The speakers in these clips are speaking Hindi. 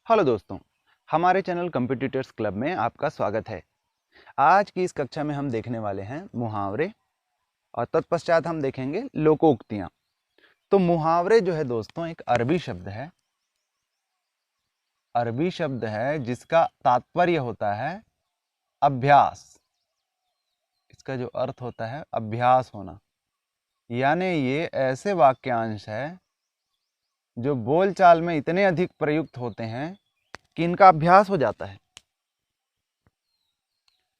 हेलो दोस्तों, हमारे चैनल कंपटीटर्स क्लब में आपका स्वागत है। आज की इस कक्षा में हम देखने वाले हैं मुहावरे और तत्पश्चात हम देखेंगे लोकोक्तियां। तो मुहावरे जो है दोस्तों एक अरबी शब्द है जिसका तात्पर्य होता है अभ्यास। इसका जो अर्थ होता है अभ्यास होना, यानी ये ऐसे वाक्यांश है जो बोलचाल में इतने अधिक प्रयुक्त होते हैं कि इनका अभ्यास हो जाता है।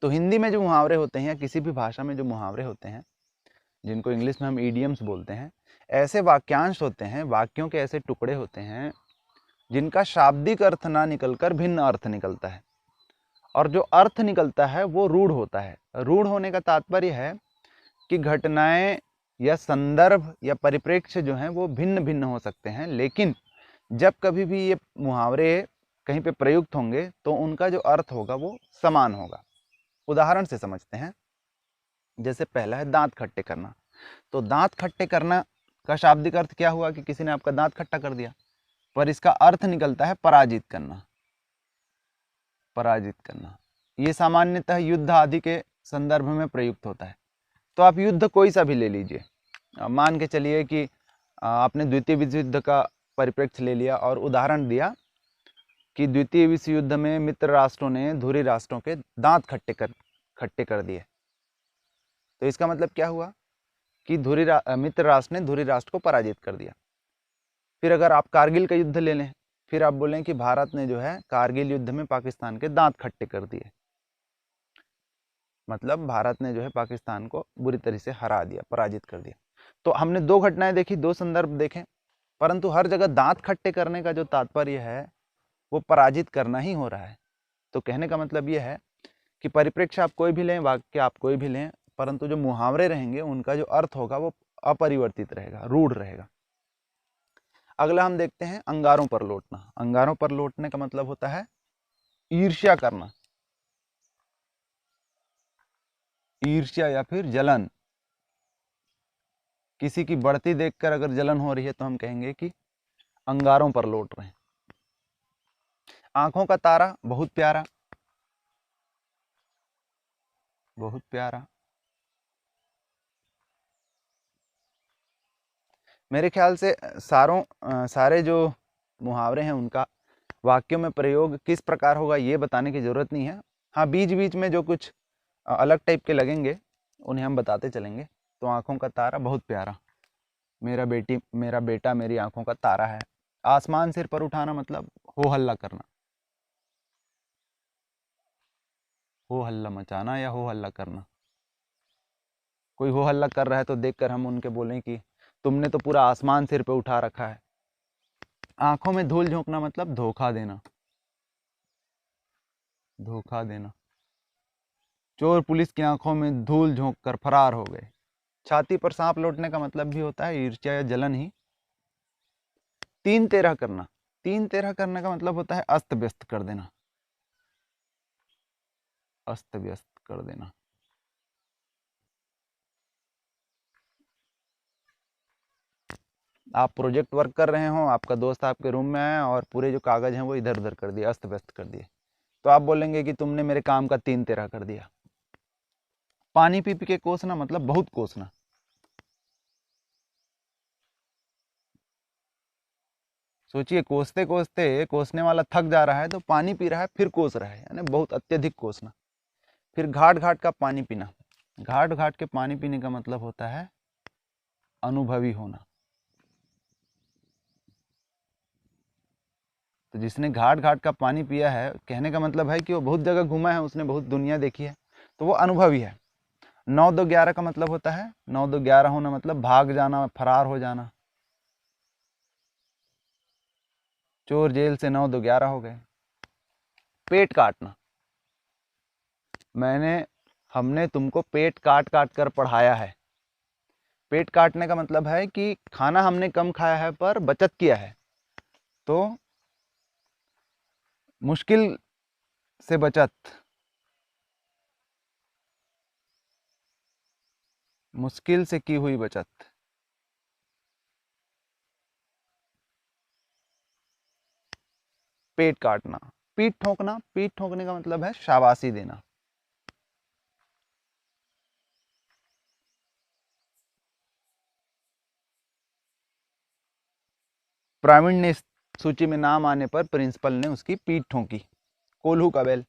तो हिंदी में जो मुहावरे होते हैं या किसी भी भाषा में जो मुहावरे होते हैं, जिनको इंग्लिश में हम ईडियम्स बोलते हैं, ऐसे वाक्यांश होते हैं, वाक्यों के ऐसे टुकड़े होते हैं जिनका शाब्दिक अर्थ ना निकलकर भिन्न अर्थ निकलता है, और जो अर्थ निकलता है वो रूढ़ होता है। रूढ़ होने का तात्पर्य है कि घटनाएं या संदर्भ या परिप्रेक्ष्य जो हैं वो भिन्न भिन्न हो सकते हैं, लेकिन जब कभी भी ये मुहावरे कहीं पे प्रयुक्त होंगे तो उनका जो अर्थ होगा वो समान होगा। उदाहरण से समझते हैं। जैसे पहला है दांत खट्टे करना। तो दांत खट्टे करना का शाब्दिक अर्थ क्या हुआ कि किसी ने आपका दांत खट्टा कर दिया, पर इसका अर्थ निकलता है पराजित करना। पराजित करना ये सामान्यतः युद्ध आदि के संदर्भ में प्रयुक्त होता है। तो आप युद्ध कोई सा भी ले लीजिए, मान के चलिए कि आपने द्वितीय विश्व युद्ध का परिप्रेक्ष्य ले लिया और उदाहरण दिया कि द्वितीय विश्व युद्ध में मित्र राष्ट्रों ने धुरी राष्ट्रों के दांत खट्टे कर दिए। तो इसका मतलब क्या हुआ कि मित्र राष्ट्र ने धुरी राष्ट्र को पराजित कर दिया। फिर अगर आप कारगिल का युद्ध ले लें, फिर आप बोलें कि भारत ने जो है कारगिल युद्ध में पाकिस्तान के दांत खट्टे कर दिए, मतलब भारत ने जो है पाकिस्तान को बुरी तरह से हरा दिया, पराजित कर दिया। तो हमने दो घटनाएं देखी, दो संदर्भ देखे, परंतु हर जगह दांत खट्टे करने का जो तात्पर्य है वो पराजित करना ही हो रहा है। तो कहने का मतलब ये है कि परिप्रेक्ष्य आप कोई भी लें, वाक्य आप कोई भी लें, परंतु जो मुहावरे रहेंगे उनका जो अर्थ होगा वो अपरिवर्तित रहेगा, रूढ़ रहेगा। अगला हम देखते हैं अंगारों पर लौटना। अंगारों पर लौटने का मतलब होता है ईर्ष्या करना, ईर्ष्या या फिर जलन। किसी की बढ़ती देखकर अगर जलन हो रही है तो हम कहेंगे कि अंगारों पर लौट रहे हैं। आंखों का तारा बहुत प्यारा, बहुत प्यारा। मेरे ख्याल से सारे जो मुहावरे हैं उनका वाक्यों में प्रयोग किस प्रकार होगा ये बताने की ज़रूरत नहीं है। हाँ, बीच बीच में जो कुछ अलग टाइप के लगेंगे उन्हें हम बताते चलेंगे। तो आंखों का तारा बहुत प्यारा, मेरा बेटा मेरी आंखों का तारा है। आसमान सिर पर उठाना मतलब हो हल्ला करना, हो हल्ला मचाना या हो हल्ला करना। कोई हो हल्ला कर रहा है तो देखकर हम उनके बोलें कि तुमने तो पूरा आसमान सिर पे उठा रखा है। आंखों में धूल झोंकना मतलब धोखा देना, धोखा देना। चोर पुलिस की आंखों में धूल झोंक कर फरार हो गए। छाती पर सांप लौटने का मतलब भी होता है ईर्ष्या या जलन ही। तीन तेरह करना, तीन तेरह करने का मतलब होता है अस्त व्यस्त कर देना, अस्त व्यस्त कर देना। आप प्रोजेक्ट वर्क कर रहे हो, आपका दोस्त आपके रूम में आया और पूरे जो कागज हैं वो इधर उधर कर दिए, अस्त व्यस्त कर दिए, तो आप बोलेंगे कि तुमने मेरे काम का तीन तेरह कर दिया। पानी पी पी के कोसना मतलब बहुत कोसना। सोचिए, कोसते कोसते कोसने वाला थक जा रहा है तो पानी पी रहा है फिर कोस रहा है, यानी बहुत अत्यधिक कोसना। फिर घाट घाट का पानी पीना। घाट घाट के पानी पीने का मतलब होता है अनुभवी होना। तो जिसने घाट घाट का पानी पिया है, कहने का मतलब है कि वो बहुत जगह घूमा है, उसने बहुत दुनिया देखी है, तो वो अनुभवी है। 9 2 11 का मतलब होता है 9 2 11 होना मतलब भाग जाना, फरार हो जाना। चोर जेल से 9 2 11 हो गए। पेट काटना, हमने तुमको पेट काट काट कर पढ़ाया है। पेट काटने का मतलब है कि खाना हमने कम खाया है पर बचत किया है, तो मुश्किल से बचत, मुश्किल से की हुई बचत। पेट काटना। पीठ ठोंकना, पीठ ठोंकने का मतलब है शाबाशी देना। प्रावीण ने इस सूची में नाम आने पर प्रिंसिपल ने उसकी पीठ ठोंकी। कोल्हू का बैल,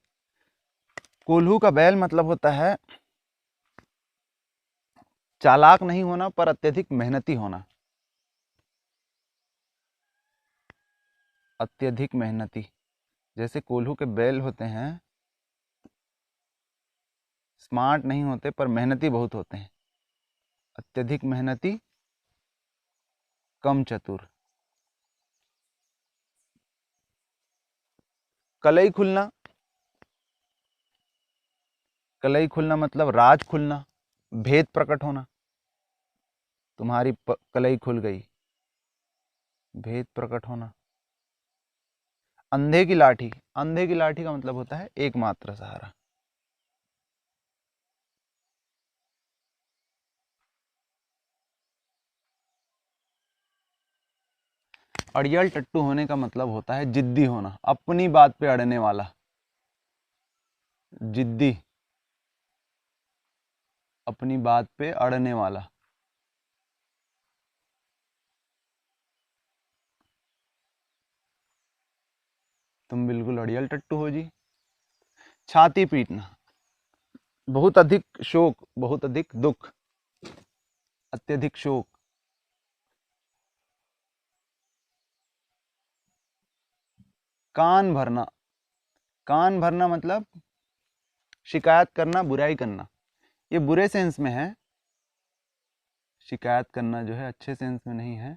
कोल्हू का बैल मतलब होता है चालाक नहीं होना पर अत्यधिक मेहनती होना। अत्यधिक मेहनती, जैसे कोल्हू के बैल होते हैं स्मार्ट नहीं होते पर मेहनती बहुत होते हैं। अत्यधिक मेहनती, कम चतुर। कलई खुलना, कलई खुलना मतलब राज खुलना, भेद प्रकट होना। तुम्हारी कलई खुल गई, भेद प्रकट होना। अंधे की लाठी, अंधे की लाठी का मतलब होता है एकमात्र सहारा। अड़ियल टट्टू होने का मतलब होता है जिद्दी होना, अपनी बात पे अड़ने वाला। जिद्दी, अपनी बात पे अड़ने वाला। तुम बिल्कुल अड़ियल टट्टू हो जी। छाती पीटना, बहुत अधिक शोक, बहुत अधिक दुख, अत्यधिक शोक। कान भरना, कान भरना मतलब शिकायत करना, बुराई करना। ये बुरे सेंस में है, शिकायत करना जो है अच्छे सेंस में नहीं है।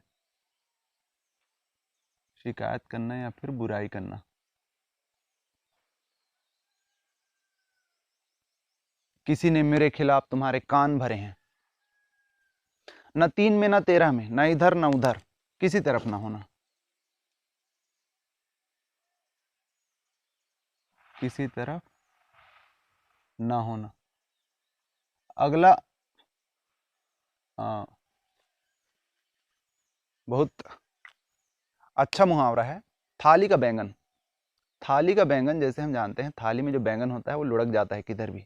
शिकायत करना या फिर बुराई करना। किसी ने मेरे खिलाफ तुम्हारे कान भरे हैं। न 3 में न 13 में, न इधर न उधर, किसी तरफ ना होना। किसी तरफ ना होना। अगला बहुत अच्छा मुहावरा है, थाली का बैंगन। थाली का बैंगन, जैसे हम जानते हैं थाली में जो बैंगन होता है वो लुढ़क जाता है किधर भी।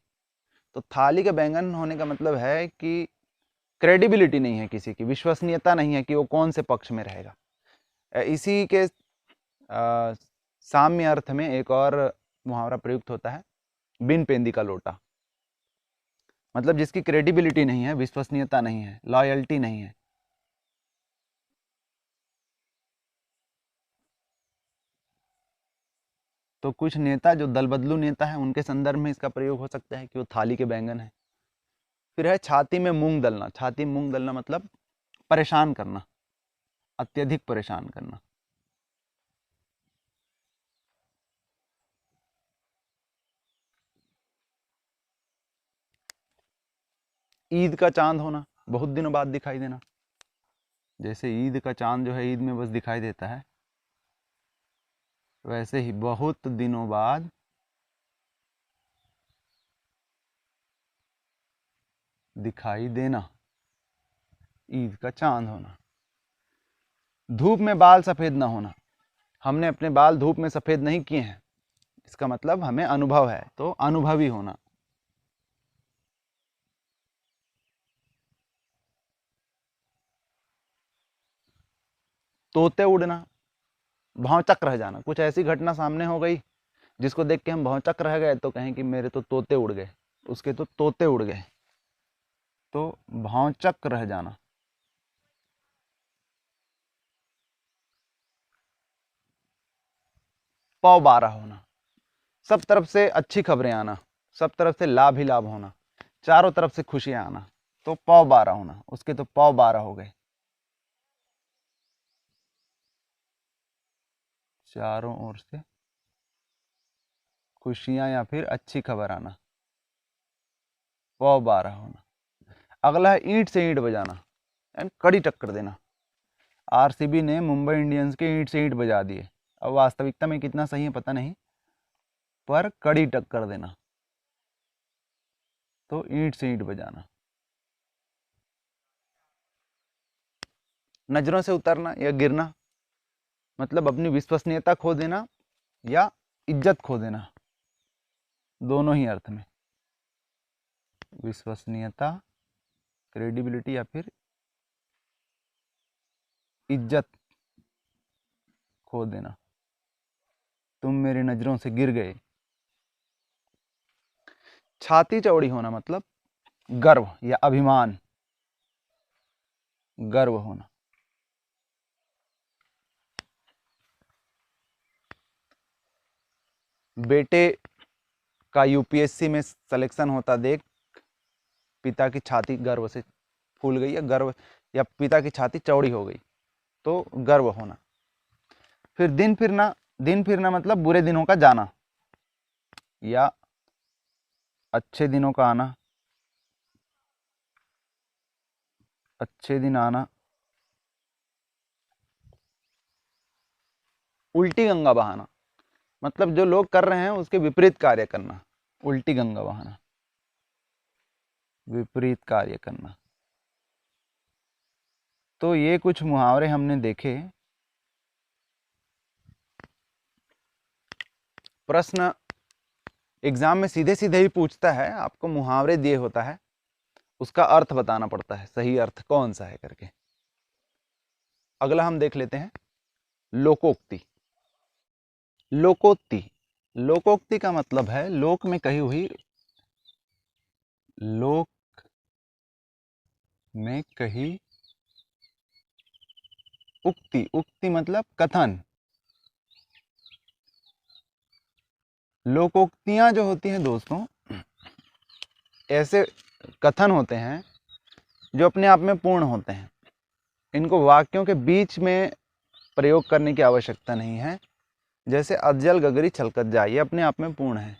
तो थाली का बैंगन होने का मतलब है कि क्रेडिबिलिटी नहीं है किसी की, विश्वसनीयता नहीं है कि वो कौन से पक्ष में रहेगा। इसी के साम्य अर्थ में एक और मुहावरा प्रयुक्त होता है, बिन पेंदी का लोटा। मतलब जिसकी क्रेडिबिलिटी नहीं है, विश्वसनीयता नहीं है, लॉयल्टी नहीं है। तो कुछ नेता जो दल बदलू नेता है उनके संदर्भ में इसका प्रयोग हो सकता है कि वो थाली के बैंगन है। फिर है छाती में मूंग दलना। छाती में मूंग दलना मतलब परेशान करना, अत्यधिक परेशान करना। ईद का चांद होना, बहुत दिनों बाद दिखाई देना। जैसे ईद का चांद जो है ईद में बस दिखाई देता है, वैसे ही बहुत दिनों बाद दिखाई देना, ईद का चांद होना। धूप में बाल सफेद ना होना, हमने अपने बाल धूप में सफेद नहीं किए हैं, इसका मतलब हमें अनुभव है, तो अनुभवी होना। तोते उड़ना, भौचक रह जाना। कुछ ऐसी घटना सामने हो गई जिसको देख के हम भौचक रह गए तो कहें कि मेरे तो तोते उड़ गए, उसके तो तोते उड़ गए। तो भौचक रह जाना। पौ बारह होना, सब तरफ से अच्छी खबरें आना, सब तरफ से लाभ ही लाभ होना, चारों तरफ से खुशियां आना। तो पौ बारह होना, उसके तो पौ बारह हो गए। चारों ओर से खुशियां या फिर अच्छी खबर आना, पौ बारह होना। अगला है ईंट से ईंट बजाना, यानी कड़ी टक्कर देना। आरसीबी ने मुंबई इंडियंस के ईंट से ईंट बजा दिए। अब वास्तविकता में कितना सही है पता नहीं, पर कड़ी टक्कर देना। तो ईंट से ईंट बजाना। नजरों से उतरना या गिरना, मतलब अपनी विश्वसनीयता खो देना या इज्जत खो देना, दोनों ही अर्थ में, विश्वसनीयता, क्रेडिबिलिटी या फिर इज्जत खो देना, तुम मेरी नजरों से गिर गए। छाती चौड़ी होना मतलब गर्व या अभिमान, गर्व होना। बेटे का यूपीएससी में सिलेक्शन होता देख पिता की छाती गर्व से फूल गई, या गर्व या पिता की छाती चौड़ी हो गई, तो गर्व होना। फिर दिन फिरना, दिन फिरना मतलब बुरे दिनों का जाना या अच्छे दिनों का आना, अच्छे दिन आना। उल्टी गंगा बहाना मतलब जो लोग कर रहे हैं उसके विपरीत कार्य करना, उल्टी गंगा बहाना, विपरीत कार्य करना। तो ये कुछ मुहावरे हमने देखे। प्रश्न एग्जाम में सीधे सीधे ही पूछता है, आपको मुहावरे दिए होता है, उसका अर्थ बताना पड़ता है, सही अर्थ कौन सा है करके। अगला हम देख लेते हैं लोकोक्ति। लोकोक्ति, लोकोक्ति का मतलब है लोक में कही हुई, लोक में कही उक्ति, उक्ति मतलब कथन। लोकोक्तियां जो होती हैं दोस्तों, ऐसे कथन होते हैं जो अपने आप में पूर्ण होते हैं, इनको वाक्यों के बीच में प्रयोग करने की आवश्यकता नहीं है। जैसे अजल गगरी छलकत जाए, ये अपने आप में पूर्ण है,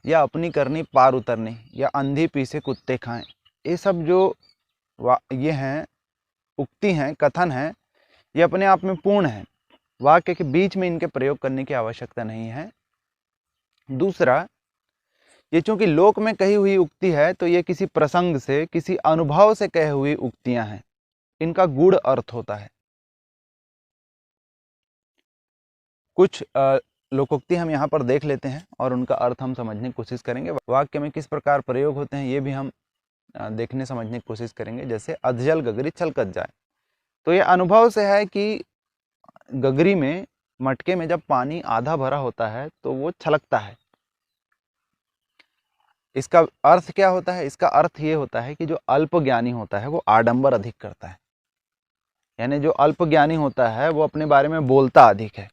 या अपनी करनी पार उतरनी, या अंधी पीसे कुत्ते खाएं, ये सब जो ये हैं उक्ति हैं, कथन हैं, ये अपने आप में पूर्ण है, वाक्य के बीच में इनके प्रयोग करने की आवश्यकता नहीं है। दूसरा, ये चूंकि लोक में कही हुई उक्ति है, तो ये किसी प्रसंग से, किसी अनुभव से कही हुई उक्तियां हैं, इनका गूढ़ अर्थ होता है। कुछ लोकोक्ति हम यहाँ पर देख लेते हैं और उनका अर्थ हम समझने की कोशिश करेंगे। वाक्य में किस प्रकार प्रयोग होते हैं ये भी हम देखने समझने की कोशिश करेंगे। जैसे अधजल गगरी छलकत जाए, तो ये अनुभव से है कि गगरी में, मटके में जब पानी आधा भरा होता है तो वो छलकता है। इसका अर्थ क्या होता है? इसका अर्थ ये होता है कि जो अल्प ज्ञानी होता है वो आडंबर अधिक करता है, यानी जो अल्प ज्ञानी होता है वो अपने बारे में बोलता अधिक है।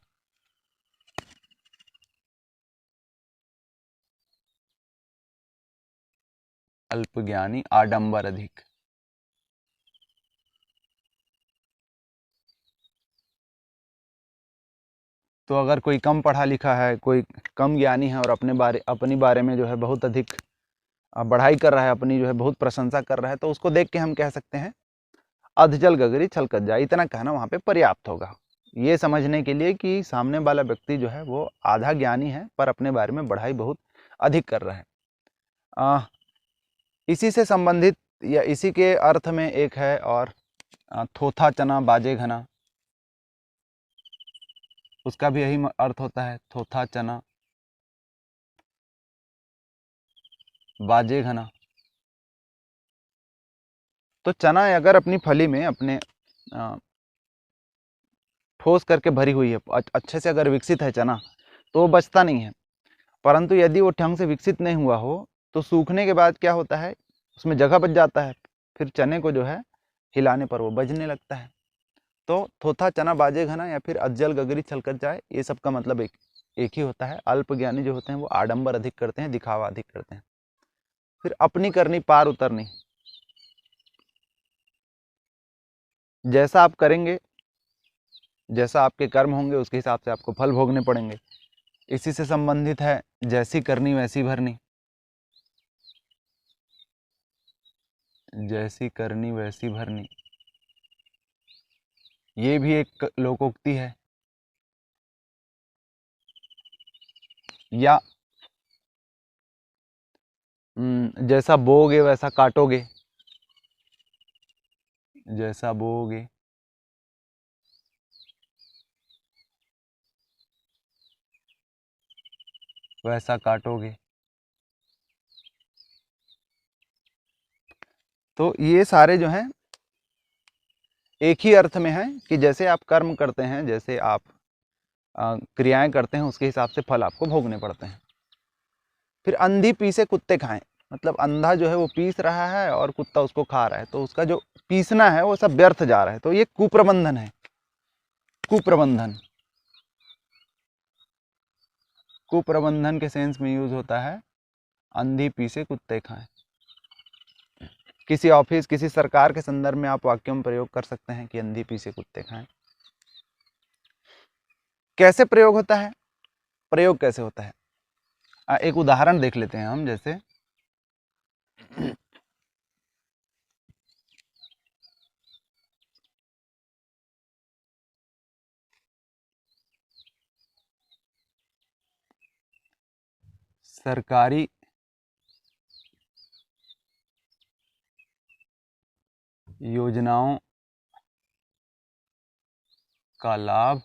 अल्प ज्ञानी आडंबर अधिक। तो अगर कोई कम पढ़ा लिखा है, कोई कम ज्ञानी है और अपनी बारे में जो है बहुत अधिक बढ़ाई कर रहा है, अपनी जो है बहुत प्रशंसा कर रहा है, तो उसको देख के हम कह सकते हैं अधजल गगरी छलकत जाए। इतना कहना वहां पे पर्याप्त होगा, ये समझने के लिए कि सामने वाला व्यक्ति जो है वो आधा ज्ञानी है पर अपने बारे में बढ़ाई बहुत अधिक कर रहा है। इसी से संबंधित या इसी के अर्थ में एक है और थोथा चना बाजे घना, उसका भी यही अर्थ होता है, थोथा चना बाजे घना। तो चना अगर अपनी फली में अपने ठोस करके भरी हुई है, अच्छे से अगर विकसित है चना, तो वो बचता नहीं है। परंतु यदि वो ढंग से विकसित नहीं हुआ हो तो सूखने के बाद क्या होता है, उसमें जगह बच जाता है, फिर चने को जो है हिलाने पर वो बजने लगता है। तो थोथा चना बाजे घना या फिर अज्जल गगरी छलकत जाए, ये सब का मतलब एक ही होता है। अल्प ज्ञानी जो होते हैं वो आडंबर अधिक करते हैं, दिखावा अधिक करते हैं। फिर अपनी करनी पार उतरनी, जैसा आप करेंगे, जैसा आपके कर्म होंगे उसके हिसाब से आपको फल भोगने पड़ेंगे। इसी से संबंधित है जैसी करनी वैसी भरनी, जैसी करनी वैसी भरनी, ये भी एक लोकोक्ति है। या जैसा बोओगे वैसा काटोगे, जैसा बोओगे वैसा काटोगे। तो ये सारे जो हैं एक ही अर्थ में है कि जैसे आप कर्म करते हैं, जैसे आप क्रियाएं करते हैं, उसके हिसाब से फल आपको भोगने पड़ते हैं। फिर अंधी पीसे कुत्ते खाएं, मतलब अंधा जो है वो पीस रहा है और कुत्ता उसको खा रहा है, तो उसका जो पीसना है वो सब व्यर्थ जा रहा है। तो ये कुप्रबंधन है। कुप्रबंधन, कुप्रबंधन के सेंस में यूज होता है अंधी पीसे कुत्ते खाएं। किसी ऑफिस, किसी सरकार के संदर्भ में आप वाक्यों में प्रयोग कर सकते हैं कि अंधी पीसे कुत्ते खाएं। कैसे प्रयोग होता है? प्रयोग कैसे होता है, एक उदाहरण देख लेते हैं हम। जैसे सरकारी योजनाओं का लाभ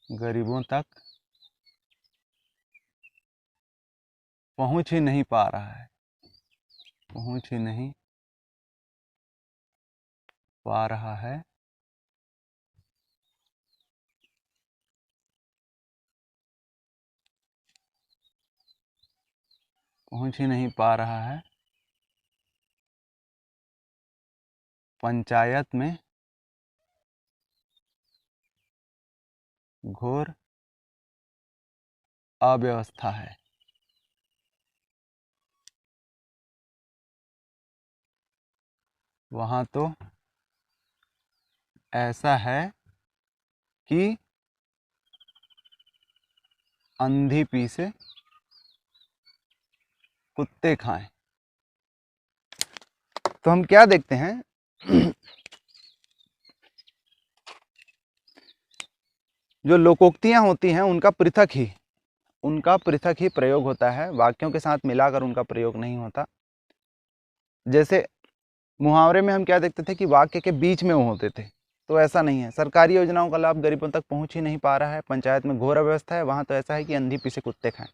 गरीबों तक पहुंच ही नहीं पा रहा है, पहुंच ही नहीं पा रहा है। पहुंच ही नहीं पा रहा है पंचायत में घोर अव्यवस्था है। वहां तो ऐसा है कि अंधी पीसे कुत्ते खाएं। तो हम क्या देखते हैं जो लोकोक्तियां होती हैं उनका पृथक ही प्रयोग होता है, वाक्यों के साथ मिलाकर उनका प्रयोग नहीं होता। जैसे मुहावरे में हम क्या देखते थे कि वाक्य के बीच में वो होते थे, तो ऐसा नहीं है। सरकारी योजनाओं का लाभ गरीबों तक पहुंच ही नहीं पा रहा है, पंचायत में घोर अव्यवस्था है, वहां तो ऐसा है कि अंधी पीसे कुत्ते खाएं।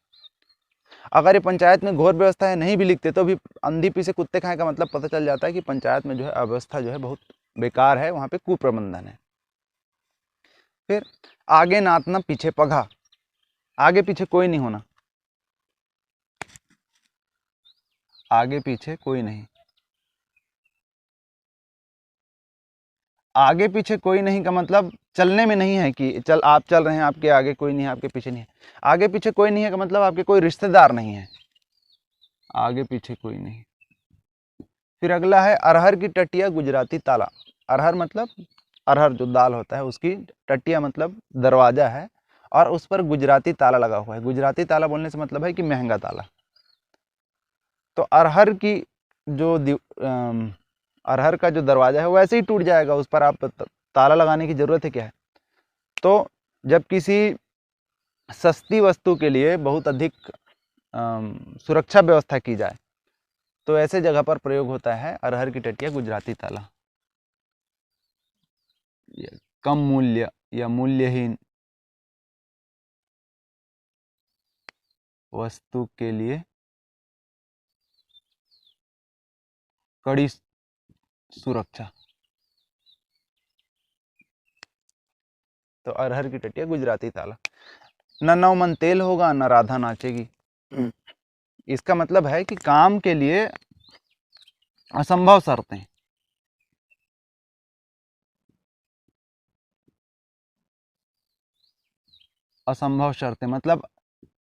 अगर ये पंचायत में घोर व्यवस्था है नहीं भी लिखते तो भी अंधी पीसे कुत्ते खाएं का मतलब पता चल जाता है कि पंचायत में जो है अव्यवस्था जो है बहुत बेकार है, वहां पे कुप्रबंधन है। फिर आगे नातना पीछे पघा, आगे पीछे कोई नहीं होना, आगे पीछे कोई नहीं। आगे पीछे कोई नहीं का मतलब चलने में नहीं है कि आप चल रहे हैं, आपके आगे कोई नहीं है, आपके पीछे नहीं है। आगे पीछे कोई नहीं है का मतलब आपके कोई रिश्तेदार नहीं है, आगे पीछे कोई नहीं। फिर अगला है अरहर की टटिया गुजराती ताला। अरहर मतलब अरहर जो दाल होता है उसकी टटिया मतलब दरवाजा है, और उस पर गुजराती ताला लगा हुआ है। गुजराती ताला बोलने से मतलब है कि महंगा ताला। तो अरहर की जो अरहर का जो दरवाजा है वो ऐसे ही टूट जाएगा, उस पर आप ताला लगाने की जरूरत है क्या है? तो जब किसी सस्ती वस्तु के लिए बहुत अधिक सुरक्षा व्यवस्था की जाए तो ऐसे जगह पर प्रयोग होता है अरहर की टटिया गुजराती ताला। कम मूल्य या मूल्यहीन वस्तु के लिए कड़ी सुरक्षा। तो अरहर की टटिया गुजराती ताला। न नौ मन तेल होगा न राधा नाचेगी। इसका मतलब है कि काम के लिए असंभव शर्तें, असंभव शर्तें मतलब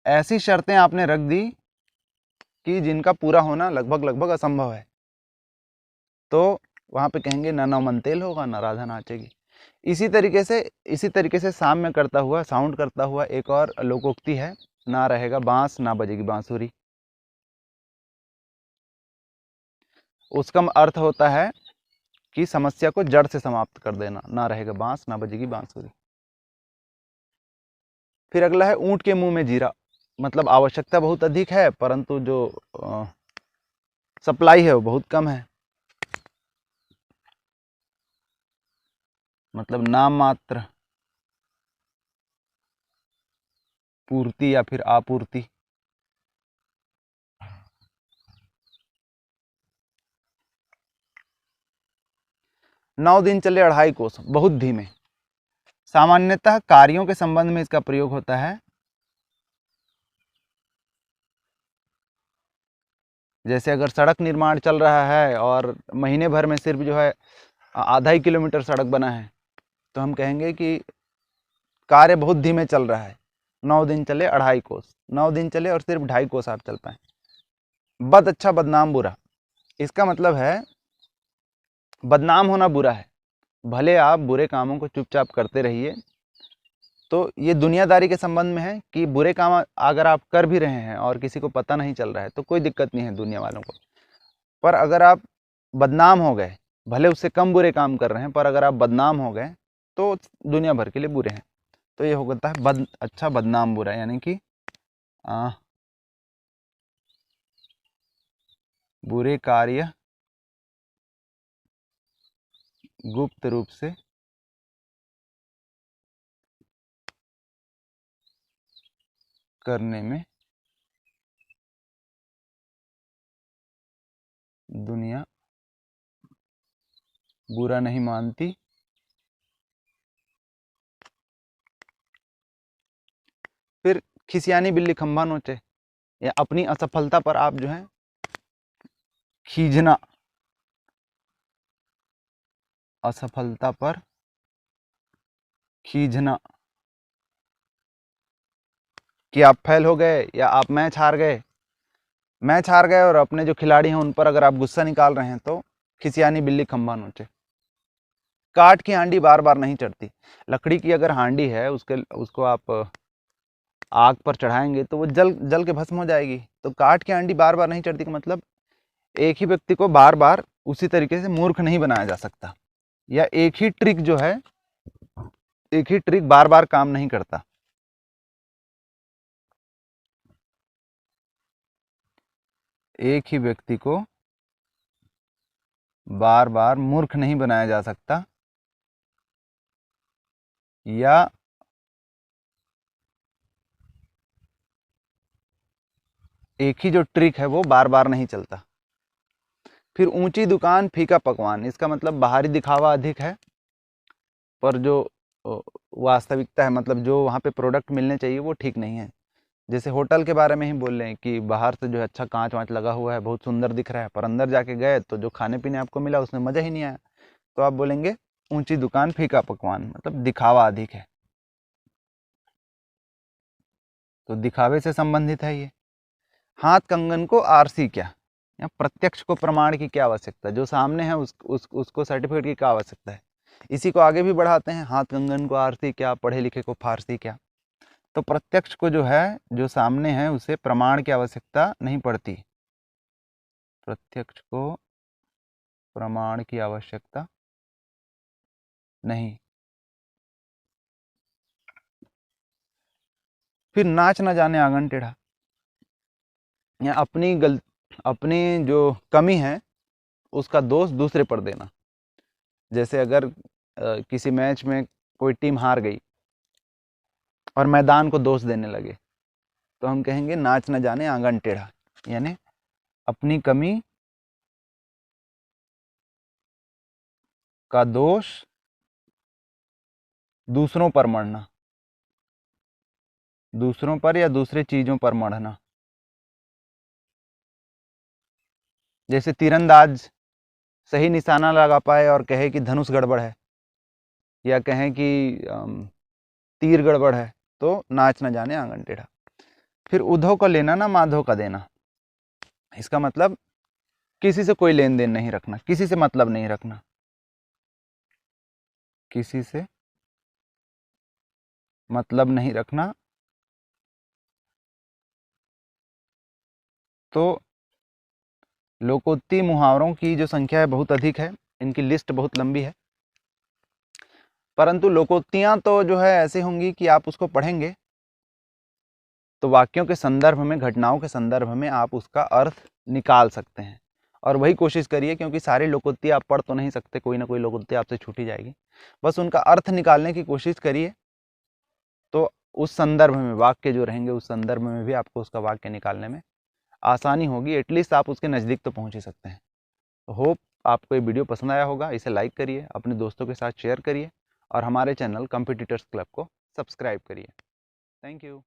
ऐसी शर्तें आपने रख दी कि जिनका पूरा होना लगभग लगभग असंभव है, तो वहां पे कहेंगे न नौ मन तेल होगा न राधा नाचेगी। इसी तरीके से साम्य करता हुआ, साउंड करता हुआ एक और लोकोक्ति है, ना रहेगा बांस ना बजेगी बांसुरी। उसका अर्थ होता है कि समस्या को जड़ से समाप्त कर देना, ना रहेगा बांस ना बजेगी बांसुरी। फिर अगला है ऊंट के मुंह में जीरा, मतलब आवश्यकता बहुत अधिक है परंतु जो सप्लाई है वो बहुत कम है, मतलब नाम मात्र पूर्ति या फिर आपूर्ति। 9 दिन चले 2.5 कोस, बहुत धीमे। सामान्यतः कार्यों के संबंध में इसका प्रयोग होता है। जैसे अगर सड़क निर्माण चल रहा है और महीने भर में सिर्फ जो है आधा ही किलोमीटर सड़क बना है, तो हम कहेंगे कि कार्य बहुत धीमे चल रहा है। 9 दिन चले 2.5 कोस, 9 दिन चले और सिर्फ 2.5 कोस आप चल पाए। बद अच्छा बदनाम बुरा, इसका मतलब है बदनाम होना बुरा है, भले आप बुरे कामों को चुपचाप करते रहिए। तो ये दुनियादारी के संबंध में है कि बुरे काम अगर आप कर भी रहे हैं और किसी को पता नहीं चल रहा है तो कोई दिक्कत नहीं है दुनिया वालों को। पर अगर आप बदनाम हो गए, भले उससे कम बुरे काम कर रहे हैं, पर अगर आप बदनाम हो गए तो दुनिया भर के लिए बुरे हैं। तो ये होता है बद अच्छा बदनाम बुरा, यानी कि बुरे कार्य गुप्त रूप से करने में दुनिया बुरा नहीं मानती। फिर खिसियानी बिल्ली खंभा नोचे, या अपनी असफलता पर आप जो है खींचना, असफलता पर खींचना कि आप फेल हो गए या आप मैच हार गए और अपने जो खिलाड़ी हैं उन पर अगर आप गुस्सा निकाल रहे हैं तो खिसियानी बिल्ली खंभा नोचे। काठ की हांडी बार बार नहीं चढ़ती, लकड़ी की अगर हांडी है उसको आप आग पर चढ़ाएंगे तो वो जल के भस्म हो जाएगी। तो काठ की हांडी बार बार नहीं चढ़ती का मतलब एक ही व्यक्ति को बार बार उसी तरीके से मूर्ख नहीं बनाया जा सकता, या एक ही ट्रिक बार बार काम नहीं करता। एक ही व्यक्ति को बार बार मूर्ख नहीं बनाया जा सकता, या एक ही जो ट्रिक है वो बार बार नहीं चलता। फिर ऊंची दुकान फीका पकवान, इसका मतलब बाहरी दिखावा अधिक है पर जो वास्तविकता है, मतलब जो वहाँ पे प्रोडक्ट मिलने चाहिए वो ठीक नहीं है। जैसे होटल के बारे में ही बोल रहे हैं कि बाहर से जो है अच्छा कांच वाँच लगा हुआ है, बहुत सुंदर दिख रहा है, पर अंदर जाके गए तो जो खाने पीने आपको मिला उसमें मज़ा ही नहीं आया। तो आप बोलेंगे ऊंची दुकान फीका पकवान, मतलब दिखावा अधिक है। तो दिखावे से संबंधित है ये। हाथ कंगन को आरसी क्या, या प्रत्यक्ष को प्रमाण की क्या आवश्यकता, जो सामने है उसको सर्टिफिकेट की क्या आवश्यकता है। इसी को आगे भी बढ़ाते हैं, हाथ कंगन को आरसी क्या, पढ़े लिखे को फारसी क्या। तो प्रत्यक्ष को जो है जो सामने है उसे प्रमाण की आवश्यकता नहीं पड़ती, प्रत्यक्ष को प्रमाण की आवश्यकता नहीं। फिर नाच न जाने आंगन टेढ़ा, या अपनी जो कमी है उसका दोष दूसरे पर देना। जैसे अगर किसी मैच में कोई टीम हार गई और मैदान को दोष देने लगे तो हम कहेंगे नाच न जाने आंगन टेढ़ा, यानी अपनी कमी का दोष दूसरों पर मढ़ना, दूसरों पर या दूसरे चीजों पर मढ़ना। जैसे तीरंदाज सही निशाना लगा पाए और कहे कि धनुष गड़बड़ है, या कहें कि तीर गड़बड़ है, तो नाच न जाने आंगन टेढ़ा। फिर उद्धव का लेना ना माधव का देना, इसका मतलब किसी से कोई लेन देन नहीं रखना, किसी से मतलब नहीं रखना, किसी से मतलब नहीं रखना। तो लोकोक्ति मुहावरों की जो संख्या है बहुत अधिक है, इनकी लिस्ट बहुत लंबी है, परंतु लोकोक्तियां तो जो है ऐसी होंगी कि आप उसको पढ़ेंगे तो वाक्यों के संदर्भ में, घटनाओं के संदर्भ में आप उसका अर्थ निकाल सकते हैं। और वही कोशिश करिए, क्योंकि सारी लोकोक्ति आप पढ़ तो नहीं सकते, कोई ना कोई लोकोक्ति आपसे छूटी जाएगी। बस उनका अर्थ निकालने की कोशिश करिए तो उस संदर्भ में वाक्य जो रहेंगे उस संदर्भ में भी आपको उसका वाक्य निकालने में आसानी होगी। एटलीस्ट आप उसके नज़दीक तो पहुंच ही सकते हैं। तो होप आपको ये वीडियो पसंद आया होगा। इसे लाइक करिए, अपने दोस्तों के साथ शेयर करिए और हमारे चैनल कॉम्पिटिटर्स क्लब को सब्सक्राइब करिए। Thank you.